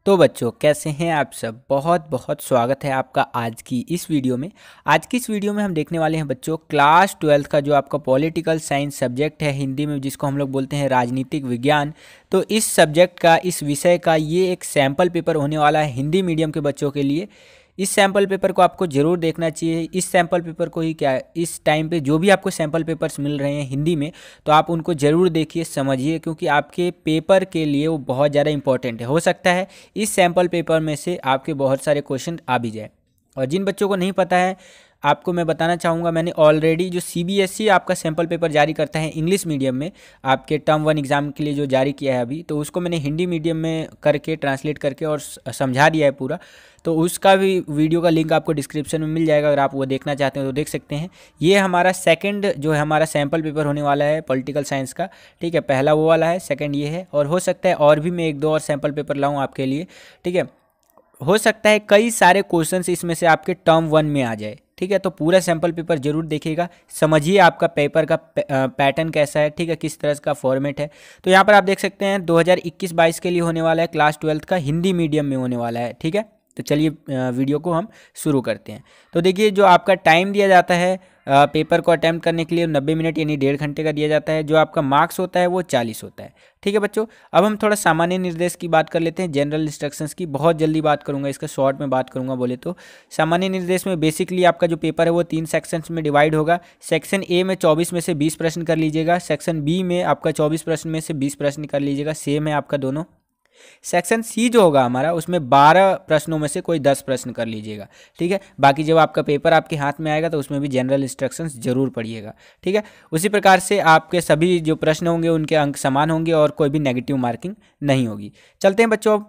तो बच्चों कैसे हैं आप सब। बहुत बहुत स्वागत है आपका आज की इस वीडियो में। आज की इस वीडियो में हम देखने वाले हैं बच्चों क्लास 12th का जो आपका पॉलिटिकल साइंस सब्जेक्ट है हिंदी में, जिसको हम लोग बोलते हैं राजनीतिक विज्ञान। तो इस सब्जेक्ट का, इस विषय का ये एक सैम्पल पेपर होने वाला है हिंदी मीडियम के बच्चों के लिए। इस सैम्पल पेपर को आपको ज़रूर देखना चाहिए। इस सैम्पल पेपर को ही क्या, इस टाइम पे जो भी आपको सैम्पल पेपर्स मिल रहे हैं हिंदी में, तो आप उनको ज़रूर देखिए, समझिए, क्योंकि आपके पेपर के लिए वो बहुत ज़्यादा इंपॉर्टेंट है। हो सकता है इस सैम्पल पेपर में से आपके बहुत सारे क्वेश्चन आ भी जाए। और जिन बच्चों को नहीं पता है, आपको मैं बताना चाहूँगा, मैंने ऑलरेडी जो सीबीएसई आपका सैम्पल पेपर जारी करता है इंग्लिश मीडियम में आपके टर्म 1 एग्ज़ाम के लिए जो जारी किया है अभी, तो उसको मैंने हिंदी मीडियम में करके ट्रांसलेट करके और समझा दिया है पूरा। तो उसका भी वीडियो का लिंक आपको डिस्क्रिप्शन में मिल जाएगा, अगर आप वो देखना चाहते हैं तो देख सकते हैं। ये हमारा सेकंड जो है हमारा सैम्पल पेपर होने वाला है पॉलिटिकल साइंस का। ठीक है, पहला वो वाला है, सेकंड ये है, और हो सकता है और भी मैं एक दो और सैम्पल पेपर लाऊं आपके लिए। ठीक है, हो सकता है कई सारे क्वेश्चंस इसमें से आपके टर्म 1 में आ जाए। ठीक है, तो पूरा सैम्पल पेपर जरूर देखिएगा, समझिए आपका पेपर का पैटर्न कैसा है। ठीक है, किस तरह का फॉर्मेट है। तो यहाँ पर आप देख सकते हैं 2021-22 के लिए होने वाला है, क्लास 12th का हिंदी मीडियम में होने वाला है। ठीक है, तो चलिए वीडियो को हम शुरू करते हैं। तो देखिए, जो आपका टाइम दिया जाता है पेपर को अटैम्प्ट करने के लिए 90 मिनट यानी 1.5 घंटे का दिया जाता है। जो आपका मार्क्स होता है वो 40 होता है। ठीक है बच्चों, अब हम थोड़ा सामान्य निर्देश की बात कर लेते हैं, जनरल इंस्ट्रक्शंस की। बहुत जल्दी बात करूंगा, इसका शॉर्ट में बात करूंगा बोले तो। सामान्य निर्देश में बेसिकली आपका जो पेपर है वो 3 सेक्शंस में डिवाइड होगा। सेक्शन ए में 24 में से 20 प्रश्न कर लीजिएगा। सेक्शन बी में आपका 24 प्रश्न में से 20 प्रश्न कर लीजिएगा, सेम है आपका दोनों। सेक्शन सी जो होगा हमारा, उसमें 12 प्रश्नों में से कोई 10 प्रश्न कर लीजिएगा। ठीक है, बाकी जब आपका पेपर आपके हाथ में आएगा तो उसमें भी जनरल इंस्ट्रक्शंस जरूर पढ़िएगा। ठीक है, उसी प्रकार से आपके सभी जो प्रश्न होंगे उनके अंक समान होंगे और कोई भी नेगेटिव मार्किंग नहीं होगी। चलते हैं बच्चों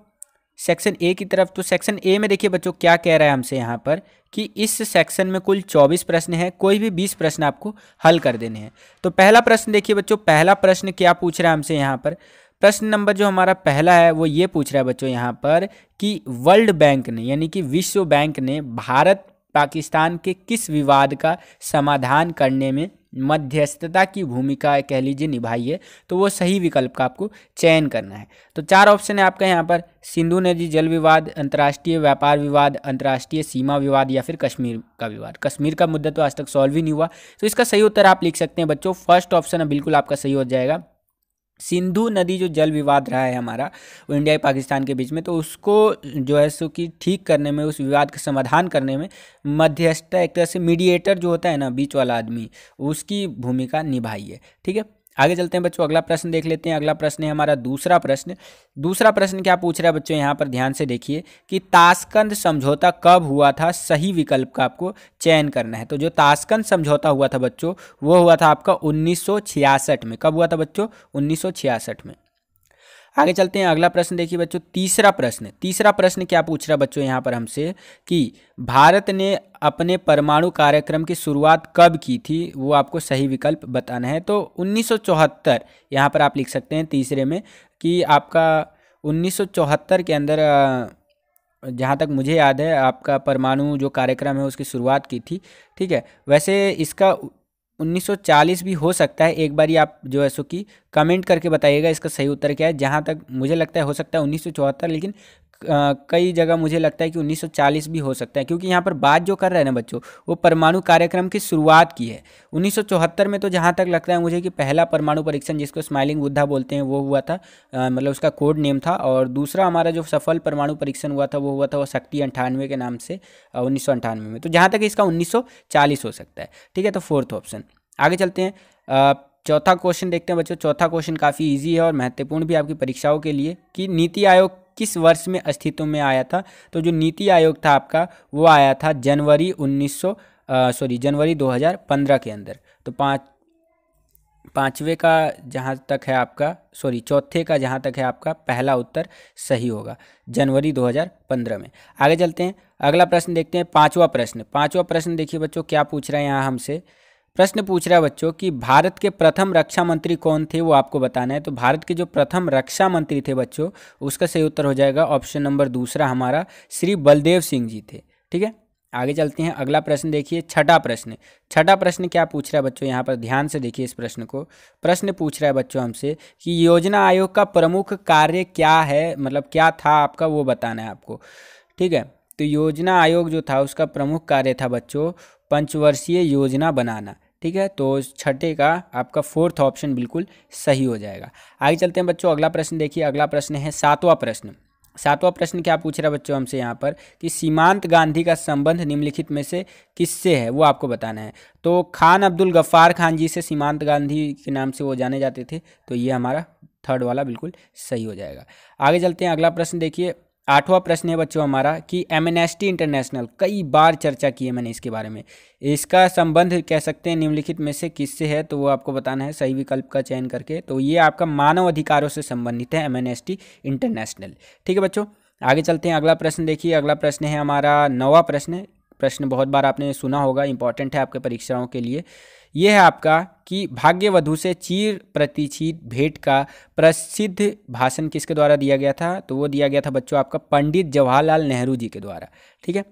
सेक्शन ए की तरफ। तो सेक्शन ए में देखिए बच्चों क्या कह रहा है हमसे यहाँ पर, कि इस सेक्शन में कुल 24 प्रश्न हैं, कोई भी 20 प्रश्न आपको हल कर देने हैं। तो पहला प्रश्न देखिए बच्चों, पहला प्रश्न क्या पूछ रहा है हमसे यहाँ पर। प्रश्न नंबर जो हमारा पहला है वो ये पूछ रहा है बच्चों यहाँ पर कि वर्ल्ड बैंक ने यानी कि विश्व बैंक ने भारत पाकिस्तान के किस विवाद का समाधान करने में मध्यस्थता की भूमिका कह लीजिए निभाई है। तो वो सही विकल्प का आपको चयन करना है। तो 4 ऑप्शन है आपका यहाँ पर, सिंधु नदी जल विवाद, अंतर्राष्ट्रीय व्यापार विवाद, अंतर्राष्ट्रीय सीमा विवाद, या फिर कश्मीर का विवाद। कश्मीर का मुद्दा तो आज तक सॉल्व ही नहीं हुआ। तो इसका सही उत्तर आप लिख सकते हैं बच्चों, फर्स्ट ऑप्शन बिल्कुल आपका सही हो जाएगा। सिंधु नदी जो जल विवाद रहा है हमारा वो इंडिया पाकिस्तान के बीच में, तो उसको जो है सो कि ठीक करने में, उस विवाद का समाधान करने में मध्यस्थता, एक तरह से मीडिएटर जो होता है ना, बीच वाला आदमी, उसकी भूमिका निभाई है। ठीक है, आगे चलते हैं बच्चों, अगला प्रश्न देख लेते हैं। अगला प्रश्न है हमारा दूसरा प्रश्न। दूसरा प्रश्न क्या पूछ रहा है बच्चों, यहाँ पर ध्यान से देखिए कि ताशकंद समझौता कब हुआ था। सही विकल्प का आपको चयन करना है। तो जो ताशकंद समझौता हुआ था बच्चों, वो हुआ था आपका 1966 में। कब हुआ था बच्चों? 1966 में। आगे चलते हैं, अगला प्रश्न देखिए बच्चों, तीसरा प्रश्न। तीसरा प्रश्न क्या पूछ रहा है बच्चों यहाँ पर हमसे कि भारत ने अपने परमाणु कार्यक्रम की शुरुआत कब की थी, वो आपको सही विकल्प बताना है। तो 1974 यहाँ पर आप लिख सकते हैं तीसरे में, कि आपका 1974 के अंदर जहाँ तक मुझे याद है आपका परमाणु जो कार्यक्रम है उसकी शुरुआत की थी। ठीक है, वैसे इसका 1940 भी हो सकता है। एक बारी आप जो है सो कि कमेंट करके बताइएगा इसका सही उत्तर क्या है। जहाँ तक मुझे लगता है हो सकता है 1974, लेकिन कई जगह मुझे लगता है कि 1940 भी हो सकता है, क्योंकि यहाँ पर बात जो कर रहे हैं ना बच्चों, वो परमाणु कार्यक्रम की शुरुआत की है 1974 में। तो जहाँ तक लगता है मुझे कि पहला परमाणु परीक्षण, जिसको स्माइलिंग बुद्धा बोलते हैं, वो हुआ था, मतलब उसका कोड नेम था। और दूसरा हमारा जो सफल परमाणु परीक्षण हुआ था वो शक्ति 98 के नाम से 1998 में। तो जहाँ तक इसका 1940 हो सकता है। ठीक है, तो फोर्थ ऑप्शन। आगे चलते हैं, चौथा क्वेश्चन देखते हैं बच्चों। चौथा क्वेश्चन काफ़ी इजी है और महत्वपूर्ण भी आपकी परीक्षाओं के लिए, कि नीति आयोग किस वर्ष में अस्तित्व में आया था। तो जो नीति आयोग था आपका वो आया था जनवरी 2015 के अंदर। तो पाँचवें का जहाँ तक है आपका, चौथे का जहाँ तक है आपका पहला उत्तर सही होगा, जनवरी 2015 में। आगे चलते हैं, अगला प्रश्न देखते हैं, पाँचवा प्रश्न। पाँचवा प्रश्न देखिए बच्चों क्या पूछ रहा है यहाँ हमसे। प्रश्न पूछ रहा है बच्चों कि भारत के प्रथम रक्षा मंत्री कौन थे, वो आपको बताना है। तो भारत के जो प्रथम रक्षा मंत्री थे बच्चों, उसका सही उत्तर हो जाएगा ऑप्शन नंबर दूसरा हमारा, श्री बलदेव सिंह जी थे। ठीक है, आगे चलते हैं, अगला प्रश्न देखिए, छठा प्रश्न। छठा प्रश्न क्या पूछ रहा है बच्चों, यहाँ पर ध्यान से देखिए इस प्रश्न को। प्रश्न पूछ रहा है बच्चों हमसे कि योजना आयोग का प्रमुख कार्य क्या है, मतलब क्या था आपका, वो बताना है आपको। ठीक है, तो योजना आयोग जो था उसका प्रमुख कार्य था बच्चों पंचवर्षीय योजना बनाना। ठीक है, तो छठे का आपका फोर्थ ऑप्शन बिल्कुल सही हो जाएगा। आगे चलते हैं बच्चों, अगला प्रश्न देखिए, अगला प्रश्न है सातवां प्रश्न। सातवां प्रश्न क्या पूछ रहा है बच्चों हमसे यहाँ पर कि सीमांत गांधी का संबंध निम्नलिखित में से किससे है, वो आपको बताना है। तो खान अब्दुल गफ्फार खान जी से सीमांत गांधी के नाम से वो जाने जाते थे, तो ये हमारा थर्ड वाला बिल्कुल सही हो जाएगा। आगे चलते हैं, अगला प्रश्न देखिए, आठवां प्रश्न है बच्चों हमारा कि एमनेस्टी इंटरनेशनल, कई बार चर्चा की है मैंने इसके बारे में, इसका संबंध कह सकते हैं निम्नलिखित में से किससे है, तो वो आपको बताना है सही विकल्प का चयन करके। तो ये आपका मानव अधिकारों से संबंधित है एमनेस्टी इंटरनेशनल। ठीक है बच्चों, आगे चलते हैं, अगला प्रश्न देखिए, अगला प्रश्न है हमारा नौवां प्रश्न। प्रश्न बहुत बार आपने सुना होगा, इंपॉर्टेंट है आपके परीक्षाओं के लिए। ये है आपका कि भाग्यवधू से चीर प्रतिचित भेंट का प्रसिद्ध भाषण किसके द्वारा दिया गया था, तो वो दिया गया था बच्चों आपका पंडित जवाहरलाल नेहरू जी के द्वारा। ठीक है,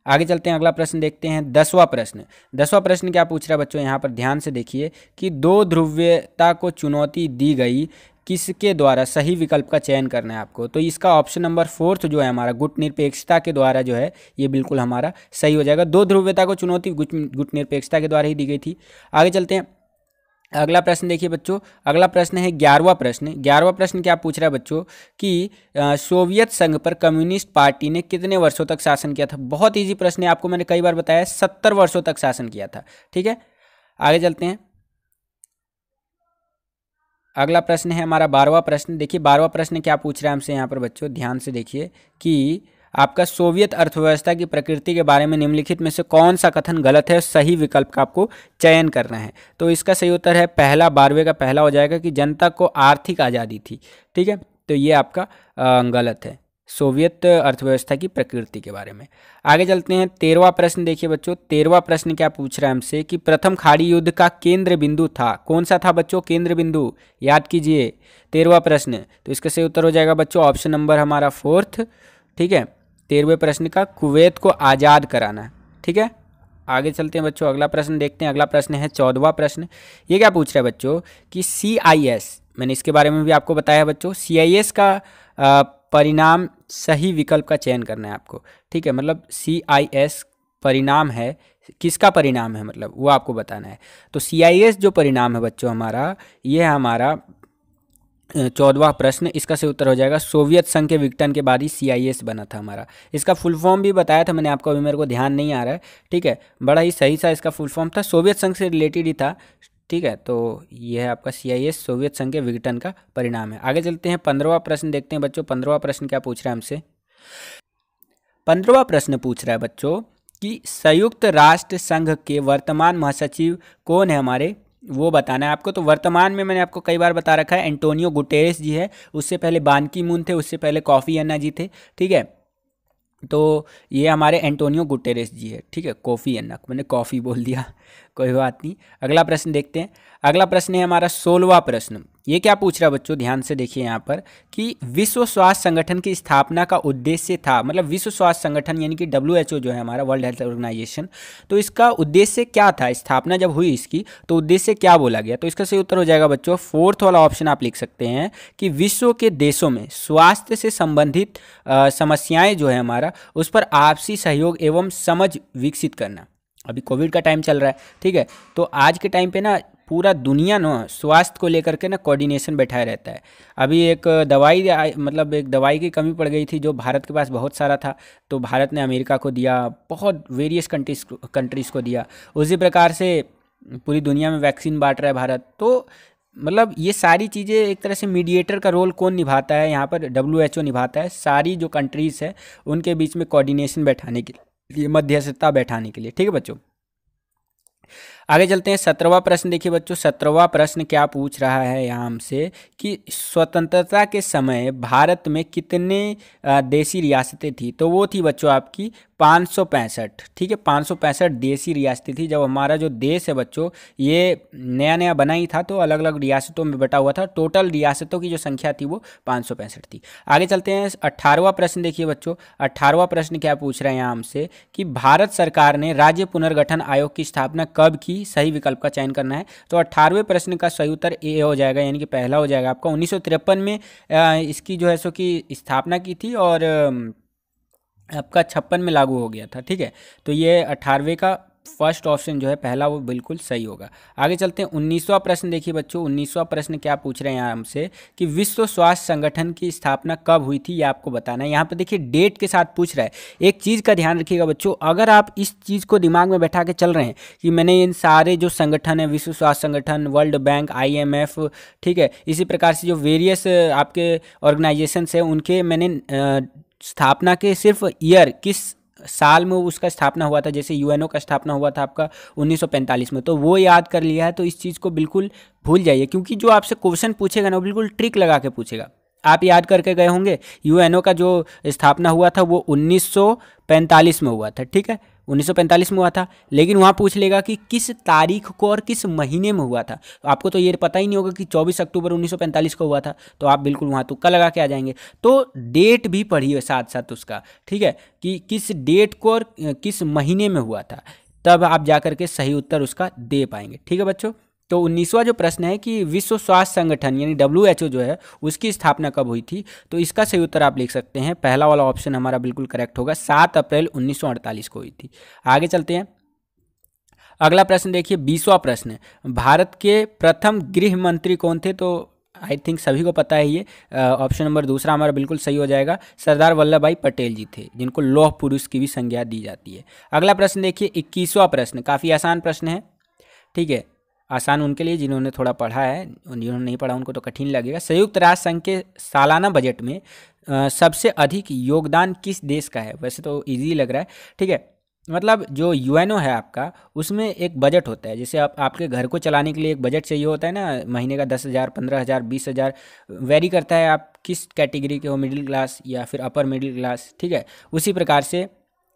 आगे चलते हैं, अगला प्रश्न देखते हैं, दसवां प्रश्न। दसवां प्रश्न क्या पूछ रहा है बच्चों, यहाँ पर ध्यान से देखिए कि दो ध्रुवीयता को चुनौती दी गई, किसके द्वारा, सही विकल्प का चयन करना है आपको। तो इसका ऑप्शन नंबर फोर्थ जो है हमारा गुटनिरपेक्षता के द्वारा जो है ये बिल्कुल हमारा सही हो जाएगा। दो ध्रुवीयता को चुनौती गुटनिरपेक्षता के द्वारा ही दी गई थी। आगे चलते हैं, अगला प्रश्न देखिए बच्चों, अगला प्रश्न है 11वां प्रश्न। 11वां प्रश्न क्या पूछ रहा है बच्चों कि सोवियत संघ पर कम्युनिस्ट पार्टी ने कितने वर्षों तक शासन किया था। बहुत इजी प्रश्न है, आपको मैंने कई बार बताया, 70 वर्षों तक शासन किया था। ठीक है, आगे चलते हैं, अगला प्रश्न है हमारा 12वां प्रश्न। देखिए 12वां प्रश्न क्या पूछ रहा है हमसे यहाँ पर बच्चों, ध्यान से देखिए कि आपका सोवियत अर्थव्यवस्था की प्रकृति के बारे में निम्नलिखित में से कौन सा कथन गलत है, सही विकल्प का आपको चयन करना है। तो इसका सही उत्तर है पहला, 12वें का पहला हो जाएगा कि जनता को आर्थिक आज़ादी थी। ठीक है, तो ये आपका गलत है, सोवियत अर्थव्यवस्था की प्रकृति के बारे में। आगे चलते हैं, 13वां प्रश्न देखिए बच्चों, 13वां प्रश्न क्या पूछ रहा है हमसे कि प्रथम खाड़ी युद्ध का केंद्र बिंदु था, कौन सा था बच्चों केंद्र बिंदु, याद कीजिए 13वां प्रश्न। तो इसका सही उत्तर हो जाएगा बच्चों ऑप्शन नंबर हमारा फोर्थ। ठीक है, 13वें प्रश्न का कुवैत को आज़ाद कराना। ठीक है, आगे चलते हैं बच्चों, अगला प्रश्न देखते हैं। अगला प्रश्न है 14वां प्रश्न। ये क्या पूछ रहा है बच्चों कि CIS, मैंने इसके बारे में भी आपको बताया बच्चों, CIS का परिणाम सही विकल्प का चयन करना है आपको। ठीक है, मतलब CIS परिणाम है, किसका परिणाम है मतलब वो आपको बताना है। तो CIS जो परिणाम है बच्चों हमारा, ये है हमारा 14वां प्रश्न। इसका सही उत्तर हो जाएगा सोवियत संघ के विघटन के बाद ही CIS बना था हमारा। इसका फुल फॉर्म भी बताया था मैंने आपको, अभी मेरे को ध्यान नहीं आ रहा है। ठीक है, बड़ा ही सही सा इसका फुल फॉर्म था, सोवियत संघ से रिलेटेड ही था। ठीक है, तो ये है आपका CIS सोवियत संघ के विघटन का परिणाम है। आगे चलते हैं, 15वां प्रश्न देखते हैं बच्चों। 15वां प्रश्न क्या पूछ रहा है हमसे, 15वां प्रश्न पूछ रहा है बच्चों कि संयुक्त राष्ट्र संघ के वर्तमान महासचिव कौन है हमारे, वो बताना है आपको। तो वर्तमान में मैंने आपको कई बार बता रखा है एंटोनियो गुटेरेस जी है, उससे पहले बान की मून थे, उससे पहले कॉफी अन्ना जी थे। ठीक है, तो ये हमारे एंटोनियो गुटेरेस जी है। ठीक है, कॉफ़ी अन्ना, मैंने कॉफ़ी बोल दिया, कोई बात नहीं। अगला प्रश्न देखते हैं, अगला प्रश्न है हमारा 16वां प्रश्न। ये क्या पूछ रहा है बच्चों, ध्यान से देखिए यहाँ पर कि विश्व स्वास्थ्य संगठन की स्थापना का उद्देश्य था, मतलब विश्व स्वास्थ्य संगठन यानी कि WHO जो है हमारा, वर्ल्ड हेल्थ ऑर्गेनाइजेशन, तो इसका उद्देश्य क्या था, स्थापना जब हुई इसकी तो उद्देश्य क्या बोला गया। तो इसका सही उत्तर हो जाएगा बच्चों फोर्थ वाला ऑप्शन आप लिख सकते हैं कि विश्व के देशों में स्वास्थ्य से संबंधित समस्याएं जो है हमारा, उस पर आपसी सहयोग एवं समझ विकसित करना। अभी कोविड का टाइम चल रहा है, ठीक है, तो आज के टाइम पे ना पूरा दुनिया ना स्वास्थ्य को लेकर के ना कोऑर्डिनेशन बैठाया रहता है। अभी एक दवाई मतलब एक दवाई की कमी पड़ गई थी जो भारत के पास बहुत सारा था, तो भारत ने अमेरिका को दिया, बहुत वेरियस कंट्रीज़ को दिया। उसी प्रकार से पूरी दुनिया में वैक्सीन बांट रहा है भारत। तो मतलब ये सारी चीज़ें एक तरह से मीडिएटर का रोल कौन निभाता है यहाँ पर, WHO निभाता है, सारी जो कंट्रीज़ है उनके बीच में कोऑर्डिनेशन बैठाने के लिए, मध्यस्थता बैठाने के लिए। ठीक है बच्चों, आगे चलते हैं 17वां प्रश्न। देखिए बच्चों 17वां प्रश्न क्या पूछ रहा है यहाँ हमसे कि स्वतंत्रता के समय भारत में कितने देशी रियासतें थी। तो वो थी बच्चों आपकी 565। ठीक है, 565 देशी रियासतें थी। जब हमारा जो देश है बच्चों ये नया नया बना ही था तो अलग अलग रियासतों में बटा हुआ था। टोटल रियासतों की जो संख्या थी वो 565 थी। आगे चलते हैं 18वां प्रश्न। देखिए बच्चों 18वां प्रश्न क्या पूछ रहे हैं यहाँ हमसे कि भारत सरकार ने राज्य पुनर्गठन आयोग की स्थापना कब की। सही विकल्प का चयन करना है। तो 18वें प्रश्न का सही उत्तर ए हो जाएगा, यानी कि पहला हो जाएगा आपका। 1953 में इसकी जो है सो कि स्थापना की थी और आपका 56 में लागू हो गया था। ठीक है, तो ये 18वें का फर्स्ट ऑप्शन जो है पहला वो बिल्कुल सही होगा। आगे चलते हैं 19वां प्रश्न। देखिए बच्चों 19वां प्रश्न क्या पूछ रहे हैं यहाँ हमसे कि विश्व स्वास्थ्य संगठन की स्थापना कब हुई थी, ये आपको बताना है। यहाँ पे देखिए डेट के साथ पूछ रहा है। एक चीज़ का ध्यान रखिएगा बच्चों, अगर आप इस चीज़ को दिमाग में बैठा के चल रहे हैं कि मैंने इन सारे जो संगठन है, विश्व स्वास्थ्य संगठन, वर्ल्ड बैंक, IMF, ठीक है, इसी प्रकार से जो वेरियस आपके ऑर्गेनाइजेशंस है उनके मैंने स्थापना के सिर्फ ईयर किस साल में उसका स्थापना हुआ था, जैसे UNO का स्थापना हुआ था आपका 1945 में, तो वो याद कर लिया है तो इस चीज़ को बिल्कुल भूल जाइए, क्योंकि जो आपसे क्वेश्चन पूछेगा ना वो बिल्कुल ट्रिक लगा के पूछेगा। आप याद करके गए होंगे UNO का जो स्थापना हुआ था वो 1945 में हुआ था। ठीक है, 1945 में हुआ था, लेकिन वहाँ पूछ लेगा कि किस तारीख को और किस महीने में हुआ था। तो आपको तो ये पता ही नहीं होगा कि 24 अक्टूबर 1945 को हुआ था, तो आप बिल्कुल वहाँ तुक्का लगा के आ जाएंगे। तो डेट भी पढ़िए साथ साथ उसका, ठीक है, कि किस डेट को और किस महीने में हुआ था, तब आप जा करके सही उत्तर उसका दे पाएंगे। ठीक है बच्चों, तो 19वां जो प्रश्न है कि विश्व स्वास्थ्य संगठन यानी WHO जो है उसकी स्थापना कब हुई थी, तो इसका सही उत्तर आप लिख सकते हैं पहला वाला ऑप्शन हमारा बिल्कुल करेक्ट होगा, 7 अप्रैल 1948 को हुई थी। आगे चलते हैं अगला प्रश्न। देखिए 20वां प्रश्न, भारत के प्रथम गृह मंत्री कौन थे। तो आई थिंक सभी को पता है ये, ऑप्शन नंबर दूसरा हमारा बिल्कुल सही हो जाएगा, सरदार वल्लभ भाई पटेल जी थे, जिनको लौह पुरुष की भी संज्ञा दी जाती है। अगला प्रश्न देखिए 21वां प्रश्न, काफ़ी आसान प्रश्न है। ठीक है, आसान उनके लिए जिन्होंने थोड़ा पढ़ा है, जिन्होंने नहीं पढ़ा उनको तो कठिन लगेगा। संयुक्त राष्ट्र संघ के सालाना बजट में सबसे अधिक योगदान किस देश का है। वैसे तो इजी लग रहा है, ठीक है, मतलब जो UNO है आपका उसमें एक बजट होता है, जैसे आपके घर को चलाने के लिए एक बजट चाहिए होता है ना, महीने का 10,000, 15,000, 20,000, वेरी करता है आप किस कैटेगरी के हो, मिडिल क्लास या फिर अपर मिडिल क्लास। ठीक है, उसी प्रकार से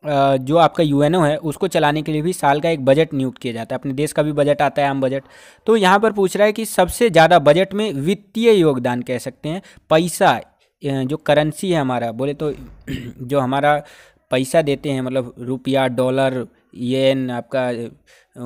जो आपका UNO है उसको चलाने के लिए भी साल का एक बजट नियुक्त किया जाता है। अपने देश का भी बजट आता है, आम बजट। तो यहाँ पर पूछ रहा है कि सबसे ज़्यादा बजट में वित्तीय योगदान कह सकते हैं, पैसा जो करेंसी है हमारा, बोले तो जो हमारा पैसा देते हैं, मतलब रुपया, डॉलर, येन आपका,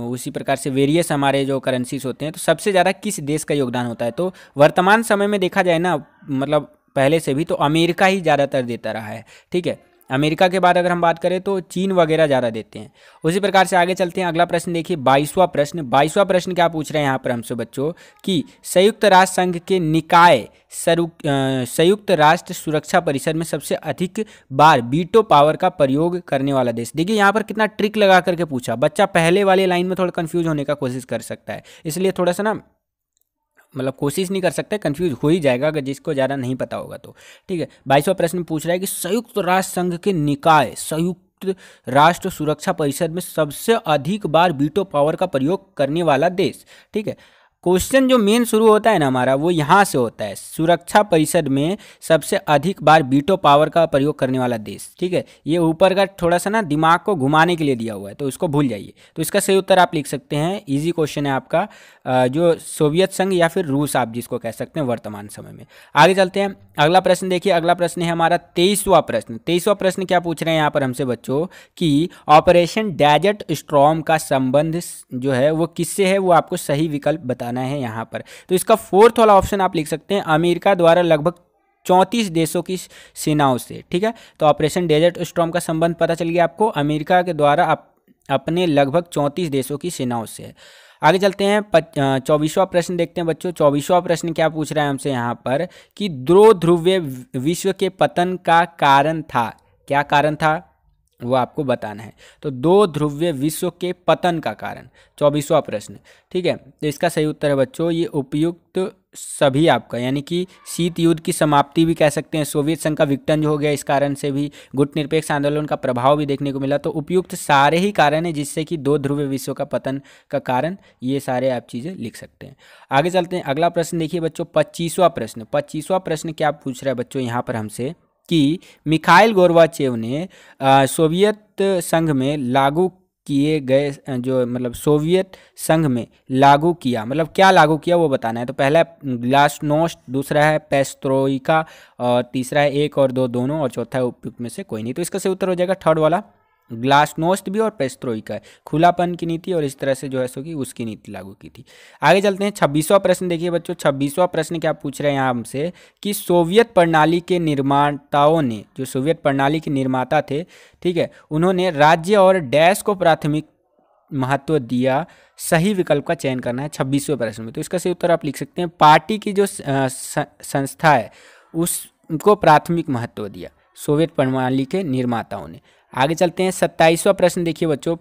उसी प्रकार से वेरियस हमारे जो करेंसीज होते हैं, तो सबसे ज़्यादा किस देश का योगदान होता है। तो वर्तमान समय में देखा जाए ना, मतलब पहले से भी तो अमेरिका ही ज़्यादातर देता रहा है। ठीक है, अमेरिका के बाद अगर हम बात करें तो चीन वगैरह ज़्यादा देते हैं। उसी प्रकार से आगे चलते हैं, अगला प्रश्न देखिए 22वां प्रश्न। 22वां प्रश्न क्या पूछ रहे हैं यहाँ पर हमसे बच्चों कि संयुक्त राष्ट्र संघ के निकाय संयुक्त राष्ट्र सुरक्षा परिषद में सबसे अधिक बार वीटो पावर का प्रयोग करने वाला देश। देखिए यहाँ पर कितना ट्रिक लगा करके पूछा, बच्चा पहले वाले लाइन में थोड़ा कंफ्यूज होने का कोशिश कर सकता है, इसलिए थोड़ा सा ना मतलब कोशिश नहीं कर सकते, कंफ्यूज हो ही जाएगा अगर जिसको ज़्यादा नहीं पता होगा तो। ठीक है, 22वां प्रश्न पूछ रहा है कि संयुक्त राष्ट्र संघ के निकाय संयुक्त राष्ट्र सुरक्षा परिषद में सबसे अधिक बार वीटो पावर का प्रयोग करने वाला देश। ठीक है, क्वेश्चन जो मेन शुरू होता है ना हमारा वो यहाँ से होता है, सुरक्षा परिषद में सबसे अधिक बार वीटो पावर का प्रयोग करने वाला देश। ठीक है, ये ऊपर का थोड़ा सा ना दिमाग को घुमाने के लिए दिया हुआ है, तो इसको भूल जाइए। तो इसका सही उत्तर आप लिख सकते हैं, इजी क्वेश्चन है आपका, जो सोवियत संघ या फिर रूस आप जिसको कह सकते हैं वर्तमान समय में। आगे चलते हैं, अगला प्रश्न देखिए, अगला प्रश्न है हमारा 23वां प्रश्न। 23वां प्रश्न क्या पूछ रहे हैं यहाँ पर हमसे बच्चों कि ऑपरेशन डेजर्ट स्टॉर्म का संबंध जो है वो किससे है, वो आपको सही विकल्प बताना है यहाँ पर। तो इसका फोर्थ वाला ऑप्शन आप लिख सकते हैं, अमेरिका द्वारा लगभग 34 देशों की सेनाओं से। ठीक है, तो ऑपरेशन डेजर्ट स्टॉर्म का संबंध पता चल गया आपको, अमेरिका के द्वारा अपने लगभग 34 देशों की सेनाओं से है। आगे चलते हैं 24वां प्रश्न देखते हैं बच्चों। 24वां प्रश्न क्या पूछ रहा है हमसे यहाँ पर कि दो ध्रुवीय विश्व के पतन का कारण था, क्या कारण था वो आपको बताना है। तो दो ध्रुवीय विश्व के पतन का कारण, 24वां प्रश्न। ठीक है, तो इसका सही उत्तर है बच्चों ये उपयुक्त सभी आपका, यानी कि शीत युद्ध की समाप्ति भी कह सकते हैं, सोवियत संघ का विघटन जो हो गया इस कारण से भी, गुटनिरपेक्ष आंदोलन का प्रभाव भी देखने को मिला। तो उपयुक्त सारे ही कारण हैं जिससे कि दो ध्रुवीय विश्व का पतन का कारण, ये सारे आप चीज़ें लिख सकते हैं। आगे चलते हैं, अगला प्रश्न देखिए बच्चों, 25वां प्रश्न। 25वां प्रश्न क्या पूछ रहा है बच्चों यहाँ पर हमसे कि मिखाइल गोर्बाचेव ने सोवियत संघ में लागू किए गए जो मतलब सोवियत संघ में लागू किया, मतलब क्या लागू किया वो बताना है। तो पहला है ग्लासनोस्ट, दूसरा है पेस्ट्रोइका, और तीसरा है एक और दो दोनों, और चौथा है उपयुक्त में से कोई नहीं। तो इसका सही उत्तर हो जाएगा थर्ड वाला, ग्लासनोस्ट भी और पेस्ट्रोइका है, खुलापन की नीति और इस तरह से जो है सो कि उसकी नीति लागू की थी। आगे चलते हैं, 26वां प्रश्न देखिए बच्चों। 26वां प्रश्न क्या पूछ रहे हैं यहाँ हमसे कि सोवियत प्रणाली के निर्माताओं ने, जो सोवियत प्रणाली के निर्माता थे, ठीक है, उन्होंने राज्य और डैश को प्राथमिक महत्व दिया, सही विकल्प का चयन करना है 26वें प्रश्न में। तो इसका सही उत्तर आप लिख सकते हैं पार्टी की जो संस्था है उसको प्राथमिक महत्व दिया सोवियत प्रणाली के निर्माताओं ने। आगे चलते हैं, 27वां प्रश्न देखिए बच्चों।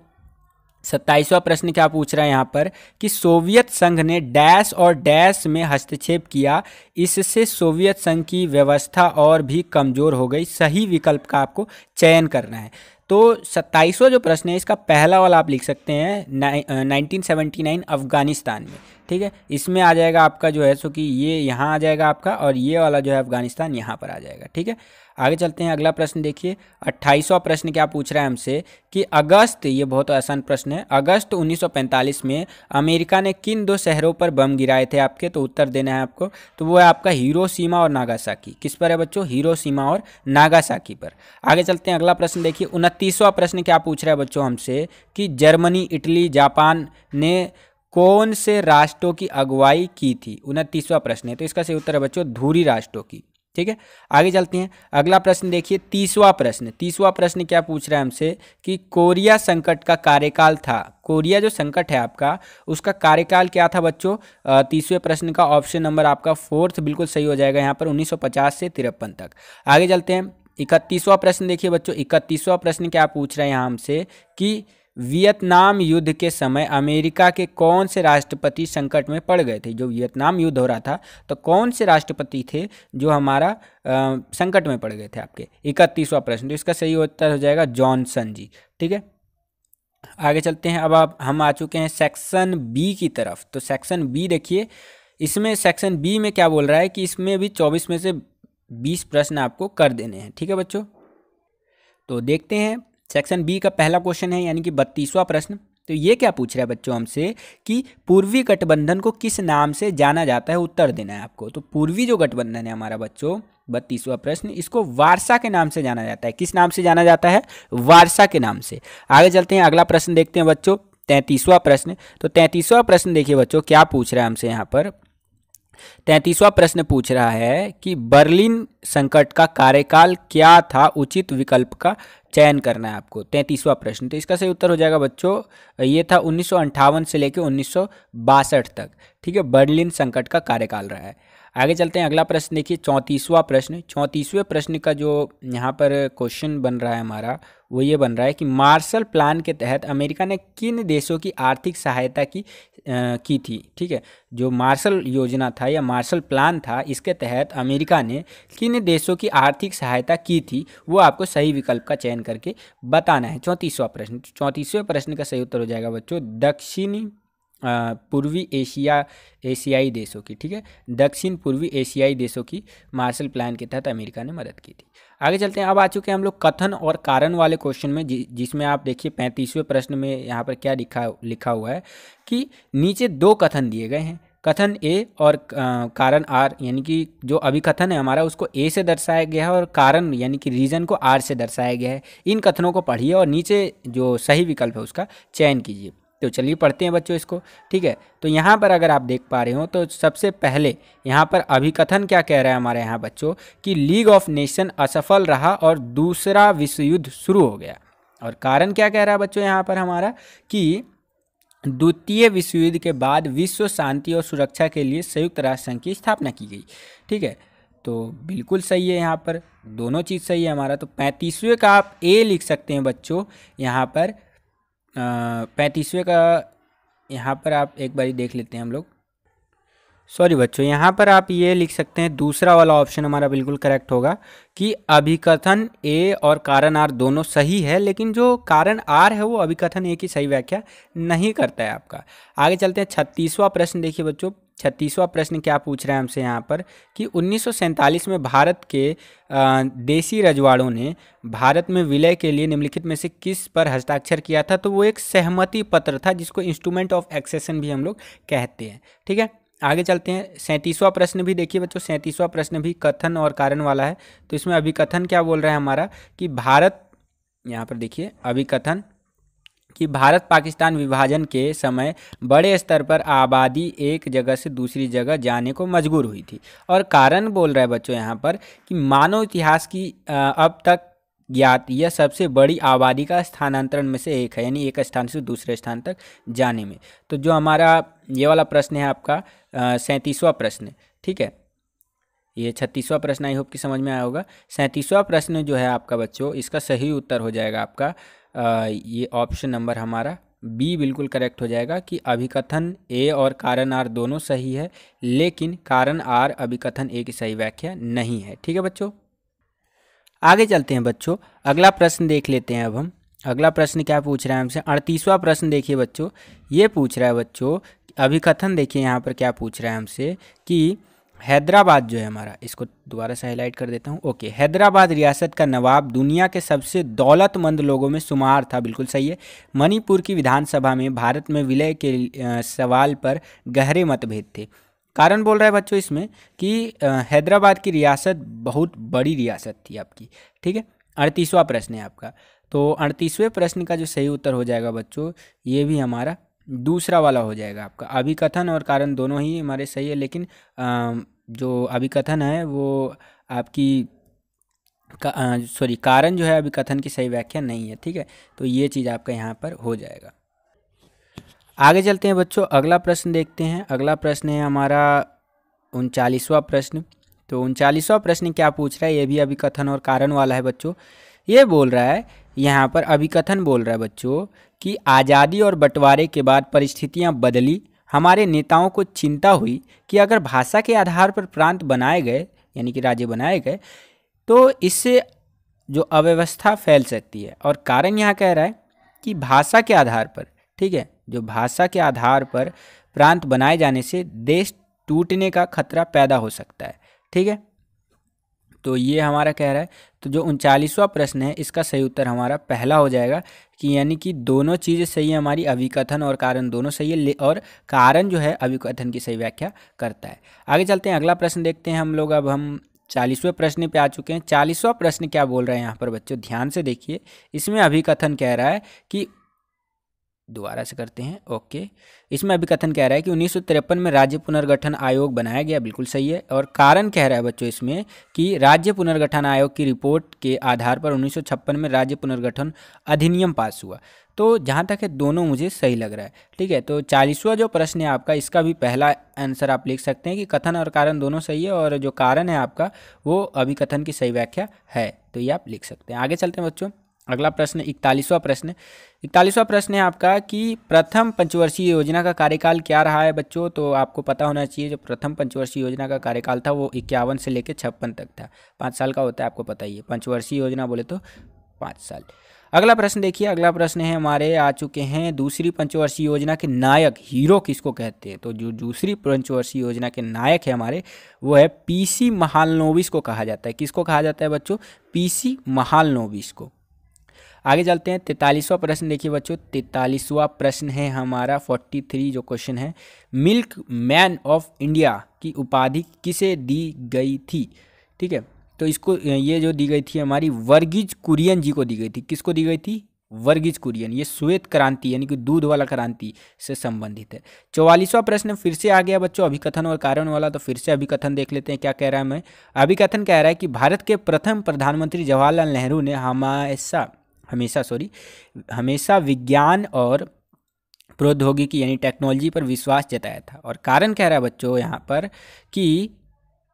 27वां प्रश्न क्या पूछ रहा है यहाँ पर कि सोवियत संघ ने डैश और डैश में हस्तक्षेप किया, इससे सोवियत संघ की व्यवस्था और भी कमजोर हो गई, सही विकल्प का आपको चयन करना है। तो 27वां जो प्रश्न है इसका पहला वाला आप लिख सकते हैं 1979 अफगानिस्तान में, ठीक है, इसमें आ जाएगा आपका जो है सो कि ये यहाँ आ जाएगा आपका, और ये वाला जो है अफगानिस्तान यहाँ पर आ जाएगा, ठीक है। आगे चलते हैं, अगला प्रश्न देखिए, 28वां प्रश्न क्या पूछ रहा है हमसे कि अगस्त, ये बहुत आसान प्रश्न है, अगस्त 1945 में अमेरिका ने किन दो शहरों पर बम गिराए थे आपके, तो उत्तर देना है आपको। तो वो है आपका हिरोशिमा और नागासाकी। किस पर है बच्चों? हिरोशिमा और नागासाकी पर। आगे चलते हैं, अगला प्रश्न देखिए, 29वां प्रश्न क्या पूछ रहा है बच्चों हमसे कि जर्मनी, इटली, जापान ने कौन से राष्ट्रों की अगुवाई की थी? 29वां प्रश्न है, तो इसका सही उत्तर है बच्चों धुरी राष्ट्रों की, ठीक है। आगे चलते हैं, अगला प्रश्न देखिए, 30वां प्रश्न। 30वां प्रश्न क्या पूछ रहा है हमसे कि कोरिया संकट का कार्यकाल था, कोरिया जो संकट है आपका उसका कार्यकाल क्या था बच्चों? 30वें प्रश्न का ऑप्शन नंबर आपका फोर्थ बिल्कुल सही हो जाएगा यहाँ पर, 1950 से 53 तक। आगे चलते हैं, 31वां प्रश्न देखिए बच्चों। 31वां प्रश्न क्या पूछ रहे हैं यहाँ हमसे कि वियतनाम युद्ध के समय अमेरिका के कौन से राष्ट्रपति संकट में पड़ गए थे? जो वियतनाम युद्ध हो रहा था तो कौन से राष्ट्रपति थे जो हमारा संकट में पड़ गए थे आपके? 31वां प्रश्न, तो इसका सही उत्तर हो जाएगा जॉनसन जी, ठीक है। आगे चलते हैं, अब हम आ चुके हैं सेक्शन बी की तरफ। तो सेक्शन बी देखिए, इसमें सेक्शन बी में क्या बोल रहा है कि इसमें भी 24 में से 20 प्रश्न आपको कर देने हैं, ठीक है बच्चों। तो देखते हैं, सेक्शन बी का पहला क्वेश्चन है यानी कि 32वां प्रश्न। तो ये क्या पूछ रहा है बच्चों हमसे कि पूर्वी गठबंधन को किस नाम से जाना जाता है? उत्तर देना है आपको। तो पूर्वी जो गठबंधन है हमारा बच्चों, 32वां प्रश्न, इसको वारसा के नाम से जाना जाता है। किस नाम से जाना जाता है? वारसा के नाम से। आगे चलते हैं, अगला प्रश्न देखते हैं बच्चों, 33वां प्रश्न। तो 33वां प्रश्न देखिए बच्चों क्या पूछ रहा है हमसे यहाँ पर। 33वां प्रश्न पूछ रहा है कि बर्लिन संकट का कार्यकाल क्या था? उचित विकल्प का चयन करना है आपको। 33वां प्रश्न, तो इसका सही उत्तर हो जाएगा बच्चों, ये था 1958 से लेकर 1962 तक, ठीक है, बर्लिन संकट का कार्यकाल रहा है। आगे चलते हैं, अगला प्रश्न देखिए, 34वां प्रश्न। 34वें प्रश्न का जो यहाँ पर क्वेश्चन बन रहा है हमारा वो ये बन रहा है कि मार्शल प्लान के तहत अमेरिका ने किन देशों की आर्थिक सहायता की थी? ठीक है, जो मार्शल योजना था या मार्शल प्लान था, इसके तहत अमेरिका ने किन देशों की आर्थिक सहायता की थी, वो आपको सही विकल्प का चयन करके बताना है। 34वां प्रश्न। 34वें प्रश्न का सही उत्तर हो जाएगा बच्चों दक्षिणी पूर्वी एशियाई देशों की, ठीक है, दक्षिण पूर्वी एशियाई देशों की मार्शल प्लान के तहत अमेरिका ने मदद की थी। आगे चलते हैं, अब आ चुके हैं हम लोग कथन और कारण वाले क्वेश्चन में, जिसमें आप देखिए 35वें प्रश्न में यहाँ पर क्या लिखा हुआ है कि नीचे दो कथन दिए गए हैं, कथन ए और कारण आर, यानी कि जो अभिकथन है हमारा उसको ए से दर्शाया गया है और कारण यानी कि रीजन को आर से दर्शाया गया है। इन कथनों को पढ़िए और नीचे जो सही विकल्प है उसका चयन कीजिए। तो चलिए पढ़ते हैं बच्चों इसको, ठीक है। तो यहाँ पर अगर आप देख पा रहे हो तो सबसे पहले यहाँ पर अभिकथन क्या कह रहा है हमारे यहाँ बच्चों कि लीग ऑफ नेशन असफल रहा और दूसरा विश्व युद्ध शुरू हो गया। और कारण क्या कह रहा है बच्चों यहाँ पर हमारा कि द्वितीय विश्व युद्ध के बाद विश्व शांति और सुरक्षा के लिए संयुक्त राष्ट्र संघ की स्थापना की गई, ठीक है। तो बिल्कुल सही है, यहाँ पर दोनों चीज़ सही है हमारा। तो 35वें का आप ए लिख सकते हैं बच्चों, यहाँ पर 35वें का यहाँ पर आप एक बारी देख लेते हैं हम लोग। सॉरी बच्चों, यहाँ पर आप ये लिख सकते हैं, दूसरा वाला ऑप्शन हमारा बिल्कुल करेक्ट होगा कि अभिकथन ए और कारण आर दोनों सही है, लेकिन जो कारण आर है वो अभिकथन ए की सही व्याख्या नहीं करता है आपका। आगे चलते हैं, 36वां प्रश्न देखिए बच्चों। 36वां प्रश्न क्या पूछ रहा है हमसे यहाँ पर कि 1947 में भारत के देसी रजवाड़ों ने भारत में विलय के लिए निम्नलिखित में से किस पर हस्ताक्षर किया था। तो वो एक सहमति पत्र था, जिसको इंस्ट्रूमेंट ऑफ एक्सेशन भी हम लोग कहते हैं। ठीक है, आगे चलते हैं। 37वां प्रश्न भी देखिए बच्चों। 37वां प्रश्न भी कथन और कारण वाला है। तो इसमें अभिकथन क्या बोल रहा है हमारा कि भारत, यहाँ पर देखिए अभिकथन कि भारत पाकिस्तान विभाजन के समय बड़े स्तर पर आबादी एक जगह से दूसरी जगह जाने को मजबूर हुई थी। और कारण बोल रहा है बच्चों यहाँ पर कि मानव इतिहास की अब तक ज्ञात यह सबसे बड़ी आबादी का स्थानांतरण में से एक है, यानी एक स्थान से दूसरे स्थान तक जाने में। तो जो हमारा ये वाला प्रश्न है आपका 37वां प्रश्न, ठीक है, ये 36वां प्रश्न आई होप कि समझ में आया होगा। 37वां प्रश्न जो है आपका बच्चों, इसका सही उत्तर हो जाएगा आपका ये ऑप्शन नंबर हमारा बी बिल्कुल करेक्ट हो जाएगा कि अभिकथन ए और कारण आर दोनों सही है, लेकिन कारण आर अभिकथन ए की सही व्याख्या नहीं है। ठीक है बच्चों, आगे चलते हैं बच्चों, अगला प्रश्न देख लेते हैं। अब हम अगला प्रश्न क्या पूछ रहा है हमसे, 38वां प्रश्न देखिए बच्चों। ये पूछ रहा है बच्चों अभिकथन, देखिए यहाँ पर क्या पूछ रहा है हमसे कि हैदराबाद जो है हमारा, इसको दोबारा से हाईलाइट कर देता हूँ। ओके, हैदराबाद रियासत का नवाब दुनिया के सबसे दौलतमंद लोगों में शुमार था, बिल्कुल सही है। मणिपुर की विधानसभा में भारत में विलय के सवाल पर गहरे मतभेद थे। कारण बोल रहा है बच्चों इसमें कि हैदराबाद की रियासत बहुत बड़ी रियासत थी आपकी। ठीक है, 38वां प्रश्न है आपका। तो 38वें प्रश्न का जो सही उत्तर हो जाएगा बच्चों, ये भी हमारा दूसरा वाला हो जाएगा आपका। अभिकथन और कारण दोनों ही हमारे सही है, लेकिन जो अभिकथन है वो आपकी कारण जो है अभिकथन की सही व्याख्या नहीं है। ठीक है, तो ये चीज़ आपका यहाँ पर हो जाएगा। आगे चलते हैं बच्चों, अगला प्रश्न देखते हैं। अगला प्रश्न है हमारा 39वां प्रश्न। तो 39वां प्रश्न क्या पूछ रहा है, ये भी अभिकथन और कारण वाला है बच्चों। ये बोल रहा है यहाँ पर, अभिकथन बोल रहा है बच्चों कि आज़ादी और बंटवारे के बाद परिस्थितियाँ बदली। हमारे नेताओं को चिंता हुई कि अगर भाषा के आधार पर प्रांत बनाए गए, यानी कि राज्य बनाए गए, तो इससे जो अव्यवस्था फैल सकती है। और कारण यहाँ कह रहा है कि भाषा के आधार पर, ठीक है, जो भाषा के आधार पर प्रांत बनाए जाने से देश टूटने का खतरा पैदा हो सकता है। ठीक है, तो ये हमारा कह रहा है। तो जो 39वां प्रश्न है, इसका सही उत्तर हमारा पहला हो जाएगा कि यानी कि दोनों चीज़ें सही है हमारी, अभिकथन और कारण दोनों सही है, और कारण जो है अभिकथन की सही व्याख्या करता है। आगे चलते हैं, अगला प्रश्न देखते हैं हम लोग। अब हम 40वें प्रश्न पे आ चुके हैं। 40वां प्रश्न क्या बोल रहे हैं यहाँ पर बच्चों, ध्यान से देखिए। इसमें अभिकथन कह रहा है कि, दोबारा से करते हैं, ओके, इसमें अभिकथन कह रहा है कि 1953 में राज्य पुनर्गठन आयोग बनाया गया, बिल्कुल सही है। और कारण कह रहा है बच्चों इसमें कि राज्य पुनर्गठन आयोग की रिपोर्ट के आधार पर 1956 में राज्य पुनर्गठन अधिनियम पास हुआ। तो जहाँ तक है दोनों मुझे सही लग रहा है। ठीक है, तो 40वां जो प्रश्न है आपका, इसका भी पहला आंसर आप लिख सकते हैं कि कथन और कारण दोनों सही है, और जो कारण है आपका वो अभिकथन की सही व्याख्या है। तो ये आप लिख सकते हैं। आगे चलते हैं बच्चों, अगला प्रश्न 41वां प्रश्न। 41वां प्रश्न है आपका कि प्रथम पंचवर्षीय योजना का कार्यकाल क्या रहा है बच्चों। तो आपको पता होना चाहिए, जो प्रथम पंचवर्षीय योजना का कार्यकाल था वो 51 से लेकर 56 तक था। 5 साल का होता है, आपको पता ही है। पंचवर्षीय योजना बोले तो 5 साल। अगला प्रश्न देखिए, अगला प्रश्न है हमारे आ चुके हैं, दूसरी पंचवर्षीय योजना के नायक, हीरो किसको कहते हैं। तो जो दूसरी पंचवर्षीय योजना के नायक है हमारे, वो है पीसी महालनोबिस को कहा जाता है। किसको कहा जाता है बच्चों, पीसी महालनोबिस को। आगे चलते हैं, 43वां प्रश्न देखिए बच्चों। 43वां प्रश्न है हमारा 43 जो क्वेश्चन है, मिल्क मैन ऑफ इंडिया की उपाधि किसे दी गई थी। ठीक है, तो इसको, ये जो दी गई थी हमारी, वर्गीज कुरियन जी को दी गई थी। किसको दी गई थी, वर्गीज कुरियन। ये श्वेत क्रांति यानी कि दूध वाला क्रांति से संबंधित है। 44वां प्रश्न फिर से आ गया बच्चों, अभिकथन और कारण वाला। तो फिर से अभिकथन देख लेते हैं क्या कह रहा है मैं। अभिकथन कह रहा है कि भारत के प्रथम प्रधानमंत्री जवाहरलाल नेहरू ने हमेशा विज्ञान और प्रौद्योगिकी यानी टेक्नोलॉजी पर विश्वास जताया था। और कारण कह रहा है बच्चों यहाँ पर कि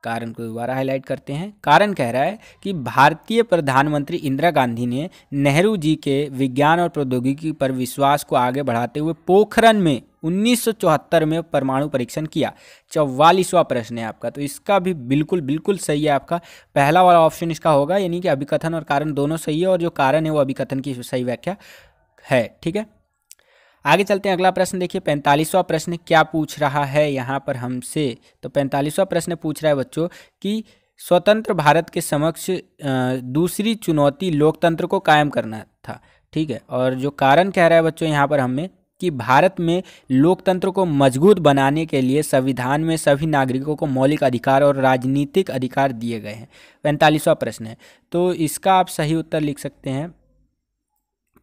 कारण को दोबारा हाईलाइट करते हैं। कारण कह रहा है कि भारतीय प्रधानमंत्री इंदिरा गांधी ने नेहरू जी के विज्ञान और प्रौद्योगिकी पर विश्वास को आगे बढ़ाते हुए पोखरण में 1974 में परमाणु परीक्षण किया। 44वां प्रश्न है आपका, तो इसका भी बिल्कुल बिल्कुल सही है आपका। पहला वाला ऑप्शन इसका होगा, यानी कि अभिकथन और कारण दोनों सही है, और जो कारण है वो अभिकथन की सही व्याख्या है। ठीक है, आगे चलते हैं। अगला प्रश्न देखिए, 45वां प्रश्न क्या पूछ रहा है यहाँ पर हमसे। तो 45वां प्रश्न पूछ रहा है बच्चों कि स्वतंत्र भारत के समक्ष दूसरी चुनौती लोकतंत्र को कायम करना था। ठीक है, और जो कारण कह रहा है बच्चों यहाँ पर हमें कि भारत में लोकतंत्र को मजबूत बनाने के लिए संविधान में सभी नागरिकों को मौलिक अधिकार और राजनीतिक अधिकार दिए गए हैं। 45वां प्रश्न है, तो इसका आप सही उत्तर लिख सकते हैं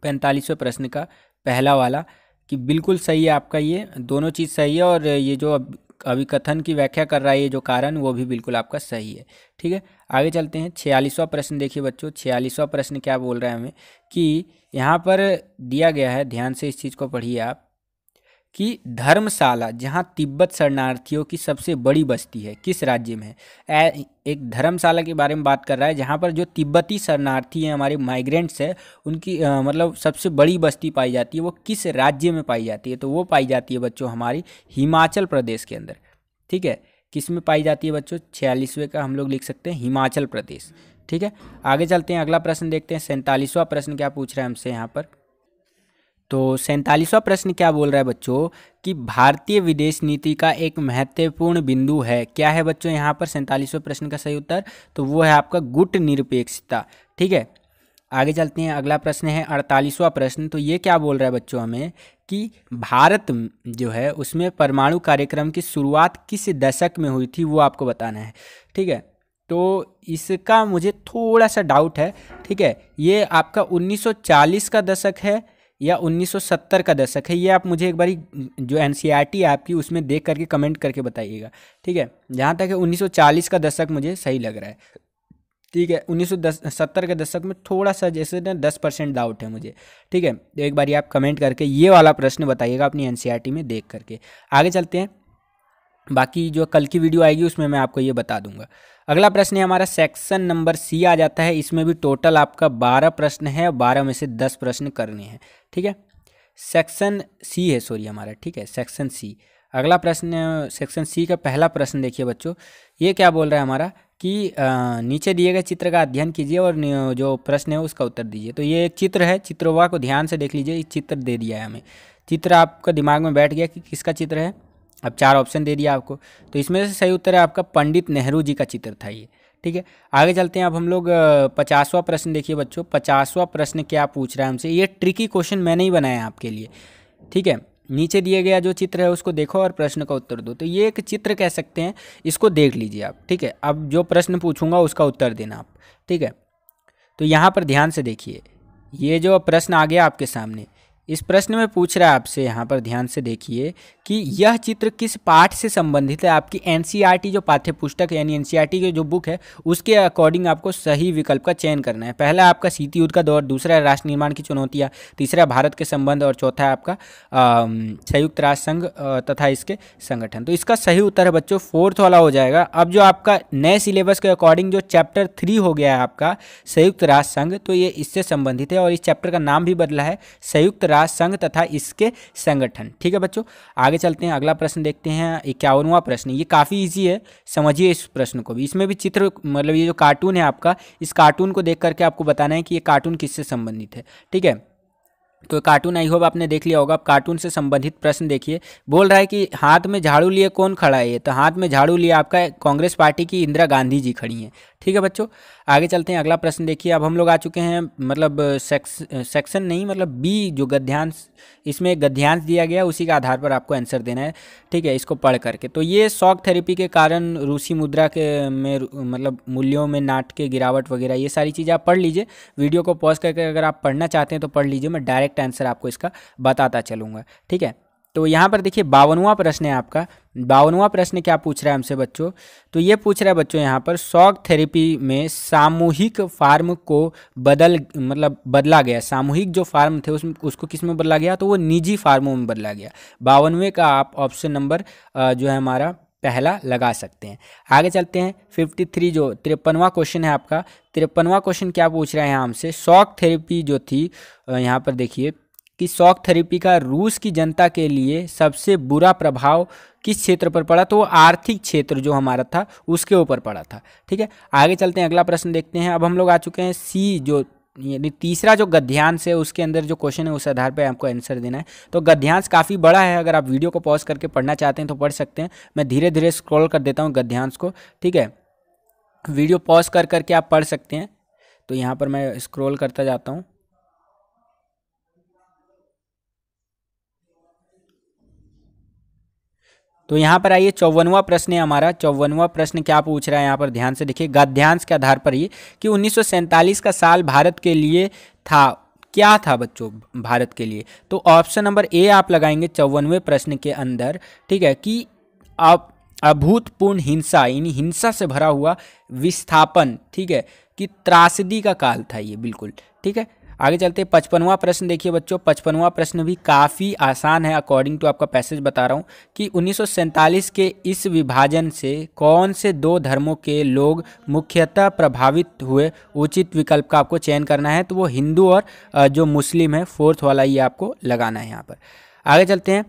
45वें प्रश्न का पहला वाला, कि बिल्कुल सही है आपका, ये दोनों चीज़ सही है, और ये जो अभिकथन की व्याख्या कर रहा है ये जो कारण, वो भी बिल्कुल आपका सही है। ठीक है, आगे चलते हैं। 46वां प्रश्न देखिए बच्चों, 46वां प्रश्न क्या बोल रहा है हमें कि यहाँ पर दिया गया है, ध्यान से इस चीज़ को पढ़िए आप, कि धर्मशाला जहाँ तिब्बत शरणार्थियों की सबसे बड़ी बस्ती है किस राज्य में है। एक धर्मशाला के बारे में बात कर रहा है जहाँ पर जो तिब्बती शरणार्थी हैं, हमारे माइग्रेंट्स हैं, उनकी मतलब सबसे बड़ी बस्ती पाई जाती है, वो किस राज्य में पाई जाती है। तो वो पाई जाती है बच्चों हमारी हिमाचल प्रदेश के अंदर। ठीक है, किस में पाई जाती है बच्चों, 46वें का हम लोग लिख सकते हैं हिमाचल प्रदेश। ठीक है, आगे चलते हैं। अगला प्रश्न देखते हैं, 47वां प्रश्न क्या पूछ रहा है हमसे यहाँ पर। तो 47वां प्रश्न क्या बोल रहा है बच्चों कि भारतीय विदेश नीति का एक महत्वपूर्ण बिंदु है। क्या है बच्चों यहाँ पर 47वें प्रश्न का सही उत्तर, तो वो है आपका गुट निरपेक्षता। ठीक है, आगे चलते हैं। अगला प्रश्न है 48वां प्रश्न, तो ये क्या बोल रहा है बच्चों हमें कि भारत जो है उसमें परमाणु कार्यक्रम की शुरुआत किस दशक में हुई थी, वो आपको बताना है। ठीक है, तो इसका मुझे थोड़ा सा डाउट है। ठीक है, ये आपका 1940 का दशक है या 1970 का दशक है, ये आप मुझे एक बारी जो एनसीईआरटी है आपकी उसमें देख करके कमेंट करके बताइएगा। ठीक है, जहाँ तक है 1940 का दशक मुझे सही लग रहा है। ठीक है, 1970 के दशक में थोड़ा सा जैसे ना 10% डाउट है मुझे। ठीक है, तो एक बारी आप कमेंट करके ये वाला प्रश्न बताइएगा अपनी एनसीईआरटी में देख करके। आगे चलते हैं, बाकी जो कल की वीडियो आएगी उसमें मैं आपको ये बता दूंगा। अगला प्रश्न है हमारा सेक्शन नंबर सी आ जाता है। इसमें भी टोटल आपका 12 प्रश्न है, 12 में से 10 प्रश्न करने हैं। ठीक है, सेक्शन सी है, सॉरी हमारा। ठीक है, सेक्शन सी। अगला प्रश्न सेक्शन सी का पहला प्रश्न देखिए बच्चों, ये क्या बोल रहा है हमारा कि नीचे दिए गए चित्र का अध्ययन कीजिए और जो प्रश्न है उसका उत्तर दीजिए। तो ये एक चित्र है, चित्रवा को ध्यान से देख लीजिए। चित्र दे दिया है हमें, चित्र आपका दिमाग में बैठ गया कि किसका चित्र है। अब 4 ऑप्शन दे दिया आपको, तो इसमें से सही उत्तर है आपका पंडित नेहरू जी का चित्र था ये। ठीक है, आगे चलते हैं। अब हम लोग 50वां प्रश्न देखिए बच्चों। 50वां प्रश्न क्या पूछ रहा है हमसे, ये ट्रिकी क्वेश्चन मैंने ही बनाया है आपके लिए। ठीक है, नीचे दिए गया जो चित्र है उसको देखो और प्रश्न का उत्तर दो। तो ये एक चित्र कह सकते हैं, इसको देख लीजिए आप। ठीक है, अब जो प्रश्न पूछूंगा उसका उत्तर देना आप। ठीक है, तो यहाँ पर ध्यान से देखिए, ये जो प्रश्न आ गया आपके सामने, इस प्रश्न में पूछ रहा है आपसे, यहाँ पर ध्यान से देखिए कि यह चित्र किस पाठ से संबंधित है। आपकी एनसीईआरटी जो पाठ्य पुस्तक है, यानी एनसीईआरटी की जो बुक है, उसके अकॉर्डिंग आपको सही विकल्प का चयन करना है। पहला आपका शीत युद्ध का दौर, दूसरा है राष्ट्र निर्माण की चुनौतियाँ, तीसरा भारत के संबंध, और चौथा है आपका संयुक्त राष्ट्र संघ तथा इसके संगठन। तो इसका सही उत्तर है बच्चों 4th वाला हो जाएगा। अब जो आपका नए सिलेबस के अकॉर्डिंग जो चैप्टर 3 हो गया है आपका संयुक्त राष्ट्र संघ, तो ये इससे संबंधित है, और इस चैप्टर का नाम भी बदला है संयुक्त राष्ट्र संघ तथा इसके संगठन। ठीक है बच्चों, आगे चलते हैं। अगला प्रश्न देखते हैं, 51वां प्रश्न। ये काफ़ी इजी है, समझिए इस प्रश्न को भी। इसमें भी चित्र, मतलब ये जो कार्टून है आपका, इस कार्टून को देख करके आपको बताना है कि ये कार्टून किससे संबंधित है। ठीक है, तो कार्टून आई होप आपने देख लिया होगा। आप कार्टून से संबंधित प्रश्न देखिए। बोल रहा है कि हाथ में झाड़ू लिए कौन खड़ा है, तो हाथ में झाड़ू लिए आपका कांग्रेस पार्टी की इंदिरा गांधी जी खड़ी हैं। ठीक है बच्चों, आगे चलते हैं। अगला प्रश्न देखिए। अब हम लोग आ चुके हैं, मतलब सेक्शन नहीं, मतलब बी जो गद्यांश, इसमें गद्यांश दिया गया, उसी के आधार पर आपको आंसर देना है। ठीक है, इसको पढ़ करके। तो ये शॉक थेरेपी के कारण रूसी मुद्रा के में मतलब मूल्यों में नाटकीय गिरावट वगैरह, ये सारी चीज़ें आप पढ़ लीजिए। वीडियो को पॉज करके अगर आप पढ़ना चाहते हैं तो पढ़ लीजिए, मैं डायरेक्ट आंसर आपको इसका बताता चलूँगा। ठीक है, तो यहाँ पर देखिए 52वां प्रश्न है आपका। 52वां प्रश्न क्या पूछ रहा है हमसे बच्चों, तो ये पूछ रहा है बच्चों यहाँ पर शॉक थेरेपी में सामूहिक फार्म को बदला गया। सामूहिक जो फार्म थे उसको किस में बदला गया, तो वो निजी फार्मों में बदला गया। 52वें का आप ऑप्शन नंबर जो है हमारा पहला लगा सकते हैं। आगे चलते हैं 53 जो 53वां क्वेश्चन है आपका। 53वां क्वेश्चन क्या पूछ रहे हैं हमसे, शॉक थेरेपी जो थी, यहाँ पर देखिए कि शॉक थेरेपी का रूस की जनता के लिए सबसे बुरा प्रभाव किस क्षेत्र पर पड़ा, तो वो आर्थिक क्षेत्र जो हमारा था उसके ऊपर पड़ा था। ठीक है, आगे चलते हैं, अगला प्रश्न देखते हैं। अब हम लोग आ चुके हैं सी जो यानी तीसरा जो गद्यांश है उसके अंदर जो क्वेश्चन है उस आधार पर आपको आंसर देना है। तो गद्यांश काफ़ी बड़ा है, अगर आप वीडियो को पॉज करके पढ़ना चाहते हैं तो पढ़ सकते हैं। मैं धीरे धीरे स्क्रॉल कर देता हूँ गद्यांश को। ठीक है, वीडियो पॉज कर करके आप पढ़ सकते हैं। तो यहाँ पर मैं स्क्रॉल करता जाता हूँ। तो यहाँ पर आइए 54वां प्रश्न है हमारा। 54वां प्रश्न क्या पूछ रहा है यहाँ पर ध्यान से देखिए, गद्यांश के आधार पर ये कि 1947 का साल भारत के लिए था, क्या था बच्चों भारत के लिए। तो ऑप्शन नंबर ए आप लगाएंगे 54वें प्रश्न के अंदर। ठीक है, कि आप अभूतपूर्ण हिंसा यानी हिंसा से भरा हुआ विस्थापन, ठीक है, कि त्रासदी का काल था ये, बिल्कुल। ठीक है, आगे चलते हैं 55वां प्रश्न देखिए बच्चों। 55वां प्रश्न भी काफ़ी आसान है, अकॉर्डिंग टू आपका पैसेज बता रहा हूँ कि 1947 के इस विभाजन से कौन से दो धर्मों के लोग मुख्यतः प्रभावित हुए। उचित विकल्प का आपको चयन करना है, तो वो हिंदू और जो मुस्लिम है, फोर्थ वाला ये आपको लगाना है यहाँ पर। आगे चलते हैं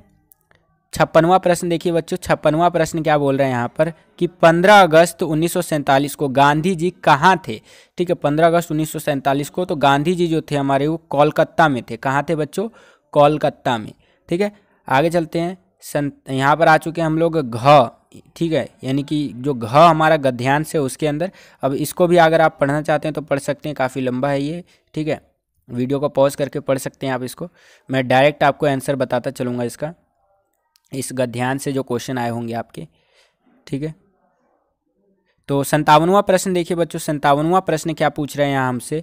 56वां प्रश्न देखिए बच्चों। 56वां प्रश्न क्या बोल रहे हैं यहाँ पर कि 15 अगस्त 1947 को गांधी जी कहाँ थे। ठीक है, 15 अगस्त 1947 को तो गांधी जी जो थे हमारे वो कोलकाता में थे। कहाँ थे बच्चों, कोलकाता में। ठीक है, आगे चलते हैं यहाँ पर आ चुके हैं हम लोग घ। ठीक है, यानी कि जो घ हमारा गद्यांश है उसके अंदर। अब इसको भी अगर आप पढ़ना चाहते हैं तो पढ़ सकते हैं, काफ़ी लंबा है ये। ठीक है, वीडियो को पॉज करके पढ़ सकते हैं आप इसको। मैं डायरेक्ट आपको आंसर बताता चलूँगा इसका, इस गद्यांश से जो क्वेश्चन आए होंगे आपके। ठीक है, तो 57वां प्रश्न देखिए बच्चों। 57वां प्रश्न क्या पूछ रहे हैं यहाँ हमसे,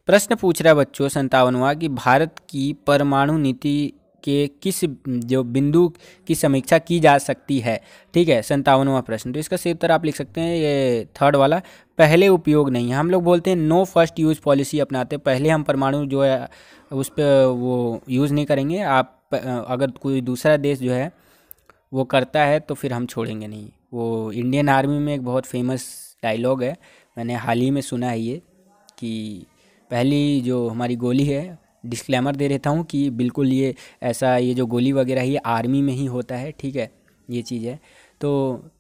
प्रश्न पूछ रहा है बच्चों 57वां कि भारत की परमाणु नीति के किस जो बिंदु की समीक्षा की जा सकती है। ठीक है, 57वां प्रश्न। तो इसका सही उत्तर आप लिख सकते हैं ये थर्ड वाला, पहले उपयोग नहीं। हम लोग बोलते हैं नो फर्स्ट यूज़ पॉलिसी अपनाते हैं, पहले हम परमाणु जो है उस पर वो यूज़ नहीं करेंगे। आप अगर कोई दूसरा देश जो है वो करता है तो फिर हम छोड़ेंगे नहीं। वो इंडियन आर्मी में एक बहुत फेमस डायलॉग है, मैंने हाल ही में सुना है ये, कि पहली जो हमारी गोली है, डिस्क्लेमर दे देता हूँ कि बिल्कुल ये ऐसा, ये जो गोली वगैरह है ये आर्मी में ही होता है। ठीक है, ये चीज़ है, तो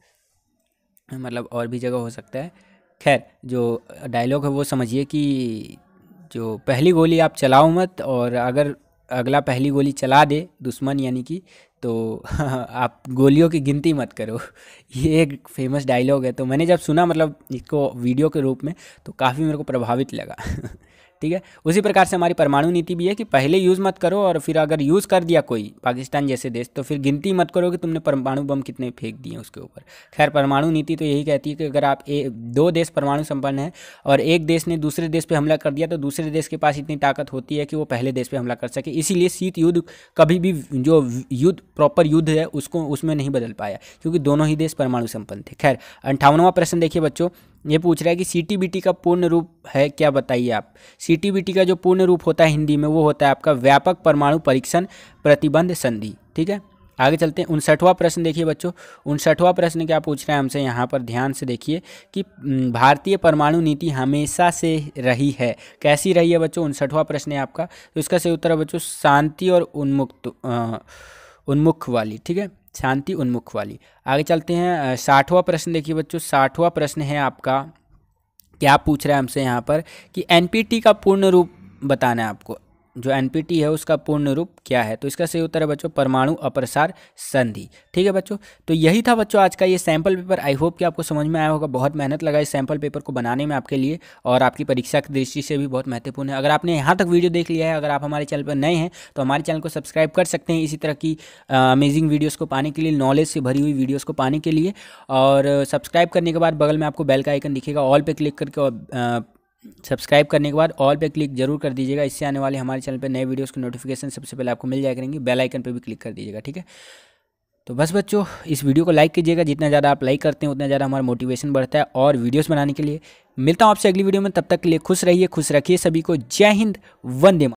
मतलब और भी जगह हो सकता है। खैर, जो डायलॉग है वो समझिए कि जो पहली गोली आप चलाओ मत, और अगर अगला पहली गोली चला दे दुश्मन यानी कि, तो आप गोलियों की गिनती मत करो। ये एक फेमस डायलॉग है। तो मैंने जब सुना मतलब इसको वीडियो के रूप में, तो काफ़ी मेरे को प्रभावित लगा। ठीक है, उसी प्रकार से हमारी परमाणु नीति भी है कि पहले यूज़ मत करो, और फिर अगर यूज़ कर दिया कोई पाकिस्तान जैसे देश, तो फिर गिनती मत करो कि तुमने परमाणु बम कितने फेंक दिए उसके ऊपर। खैर, परमाणु नीति तो यही कहती है कि अगर आप दो देश परमाणु संपन्न हैं और एक देश ने दूसरे देश पे हमला कर दिया, तो दूसरे देश के पास इतनी ताकत होती है कि वो पहले देश पे हमला कर सके। इसीलिए शीत युद्ध कभी भी, जो युद्ध प्रॉपर युद्ध है, उसको उसमें नहीं बदल पाया, क्योंकि दोनों ही देश परमाणु संपन्न थे। खैर, 58वां प्रश्न देखिए बच्चों। ये पूछ रहा है कि सीटीबीटी का पूर्ण रूप है क्या, बताइए आप। सीटीबीटी का जो पूर्ण रूप होता है हिंदी में, वो होता है आपका व्यापक परमाणु परीक्षण प्रतिबंध संधि। ठीक है, आगे चलते हैं 59वां प्रश्न देखिए बच्चों। 59वां प्रश्न क्या पूछ रहा है हमसे यहाँ पर, ध्यान से देखिए कि भारतीय परमाणु नीति हमेशा से रही है, कैसी रही है बच्चों। 59वां प्रश्न है आपका, तो इसका सही उत्तर है बच्चों शांति और उन्मुख वाली। ठीक है, शांति उन्मुख वाली। आगे चलते हैं 60वां प्रश्न देखिए बच्चों। 60वां प्रश्न है आपका, क्या पूछ रहा है हमसे यहाँ पर कि एनपीटी का पूर्ण रूप बताना है आपको। जो एनपीटी है उसका पूर्ण रूप क्या है, तो इसका सही उत्तर है बच्चों परमाणु अप्रसार संधि। ठीक है बच्चों, तो यही था बच्चों आज का ये सैम्पल पेपर। आई होप कि आपको समझ में आया होगा। बहुत मेहनत लगा इस सैम्पल पेपर को बनाने में आपके लिए, और आपकी परीक्षा की दृष्टि से भी बहुत महत्वपूर्ण है। अगर आपने यहाँ तक वीडियो देख लिया है, अगर आप हमारे चैनल पर नए हैं तो हमारे चैनल को सब्सक्राइब कर सकते हैं इसी तरह की अमेजिंग वीडियोज़ को पाने के लिए, नॉलेज से भरी हुई वीडियोज़ को पाने के लिए। और सब्सक्राइब करने के बाद बगल में आपको बेल का आइकन दिखेगा, ऑल पे क्लिक करके सब्सक्राइब करने के बाद ऑल पे क्लिक जरूर कर दीजिएगा। इससे आने वाले हमारे चैनल पे नए वीडियोस की नोटिफिकेशन सबसे पहले आपको मिल जाया करेंगी। बेल आइकन पे भी क्लिक कर दीजिएगा। ठीक है, तो बस बच्चों इस वीडियो को लाइक कीजिएगा। जितना ज़्यादा आप लाइक करते हैं उतना ज़्यादा हमारा मोटिवेशन बढ़ता है और वीडियोस बनाने के लिए। मिलता हूँ आपसे अगली वीडियो में, तब तक के लिए खुश रहिए, खुश रखिए सभी को। जय हिंद, वंदे मातरम।